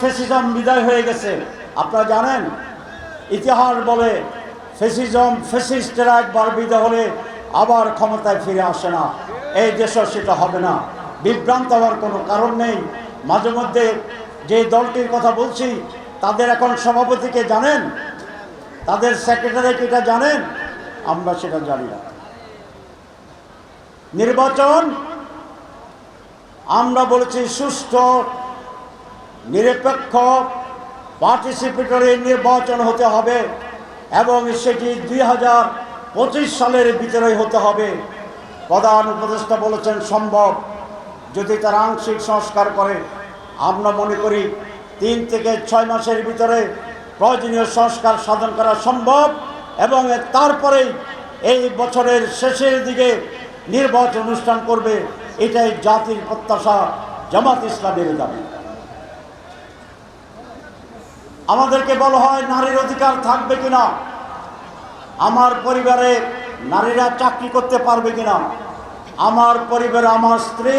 Fascism বিদায় হয়ে গেছে। আপনারা জানেন ইতিহাস বলে ফ্যাসিস্টরা একবার বিদায় হলে আবার ক্ষমতায় ফিরে আসে না। এই দেশে সেটা হবে না, বিভ্রান্ত হওয়ার কোনো কারণ নেই। মাঝে মধ্যে যে দলটির কথা বলছি তাদের এখন সভাপতিকে জানেন, তাদের সেক্রেটারি এটা জানেন, আমরা সেটা জানি না। নির্বাচন আমরা বলেছি সুষ্ঠু নিরপেক্ষ পার্টিসিপেটরি নির্বাচন হতে হবে এবং সেটি 2025 সালের ভিতরেই হতে হবে। প্রধান উপদেষ্টা বলেছেন সম্ভব যদি তারা আংশিক সংস্কার করে। আমরা মনে করি 3 থেকে 6 মাসের ভিতরে প্রয়োজনীয় সংস্কার সাধন করা সম্ভব এবং তারপরেই এই বছরের শেষের দিকে নির্বাচন অনুষ্ঠান করবে। এটাই জাতির প্রত্যাশা, জামাত ইসলামের দাবি। আমাদেরকে বলা হয় নারীর অধিকার থাকবে কিনা, আমার পরিবারে নারীরা চাকরি করতে পারবে কিনা। আমার পরিবারে আমার স্ত্রী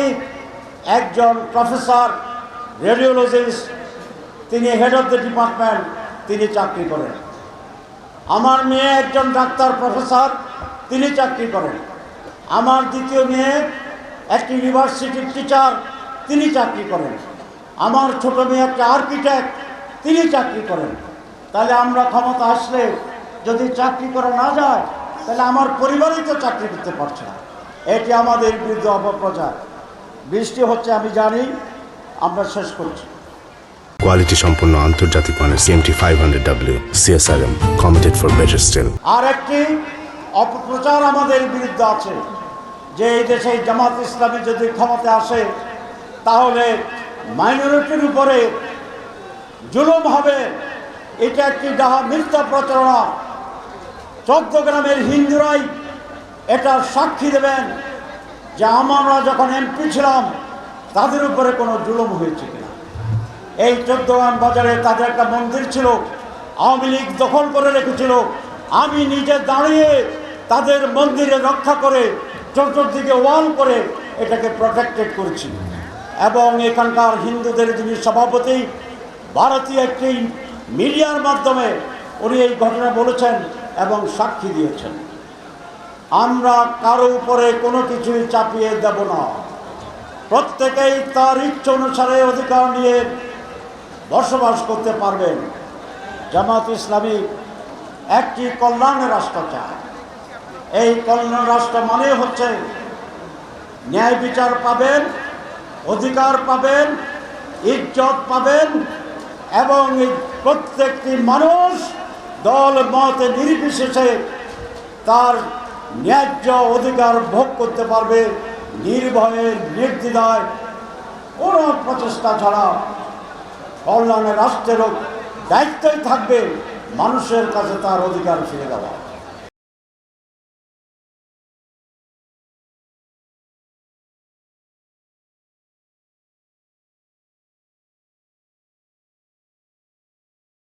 একজন প্রফেসর রেডিওলজিস্ট, তিনি হেড অফ দ্য ডিপার্টমেন্ট, তিনি চাকরি করেন। আমার মেয়ে একজন ডাক্তার প্রফেসর, তিনি চাকরি করেন। আমার দ্বিতীয় মেয়ে একটি ইউনিভার্সিটির টিচার, তিনি চাকরি করেন। আমার ছোট মেয়ে একটা আর্কিটেক্ট, তিনি চাকরি করেন। তাহলে আমরা ক্ষমতা আসলে যদি চাকরি করা না যায় তাহলে আমার পরিবারই তো চাকরি করতে পারছে না। এটি আমাদের বিরুদ্ধে অপপ্রচার। বৃষ্টি হচ্ছে আমি জানি, আমরা শেষ করছি। কোয়ালিটি সম্পন্ন আন্তর্জাতিক মানের CMT 500W CSRM committed for better still। আর একটি অপপ্রচার আমাদের বিরুদ্ধে আছে যে এই দেশে জামাত ইসলামী যদি ক্ষমতা আসে তাহলে মাইনরিটির উপরে জুলুম হবে। এটা একটি মিথ্যা প্রচারণা। 14 গ্রামের হিন্দুরাই এটা সাক্ষী দেবেন যে আমরা যখন এমপি ছিলাম তাদের উপরে কোনো জুলুম হয়েছে কিনা। এই 14 গ্রাম বাজারে তাদের একটা মন্দির ছিল, আওয়ামী লীগ দখল করে রেখেছিল। আমি নিজে দাঁড়িয়ে তাদের মন্দিরে রক্ষা করে চতুর্দিকে ওয়াল করে এটাকে প্রোটেক্টেড করেছি। এবং এখানকার হিন্দুদের যিনি সভাপতি, ভারতীয় একটি মিডিয়ার মাধ্যমে উনি এই ঘটনা বলেছেন এবং সাক্ষী দিয়েছেন। আমরা কারো উপরে কোনো কিছুই চাপিয়ে দেব না। প্রত্যেকেই তার ইচ্ছা অনুসারে অধিকার নিয়ে বসবাস করতে পারবেন। জামাত ইসলামী একটি কল্যাণের রাষ্ট্র চায়। এই কল্যাণ রাষ্ট্র মানে হচ্ছে ন্যায় বিচার পাবেন, অধিকার পাবেন, ইজ্জত পাবেন এবং প্রত্যেকটি মানুষ দল মতে নির্বিশেষে তার ন্যায্য অধিকার ভোগ করতে পারবে নির্ভয়ে নির্দ্বিধায়, কোনো প্রচেষ্টা ছাড়া। কল্যাণের রাষ্ট্রেরও দায়িত্বই থাকবে মানুষের কাছে তার অধিকার ফিরে দেওয়া।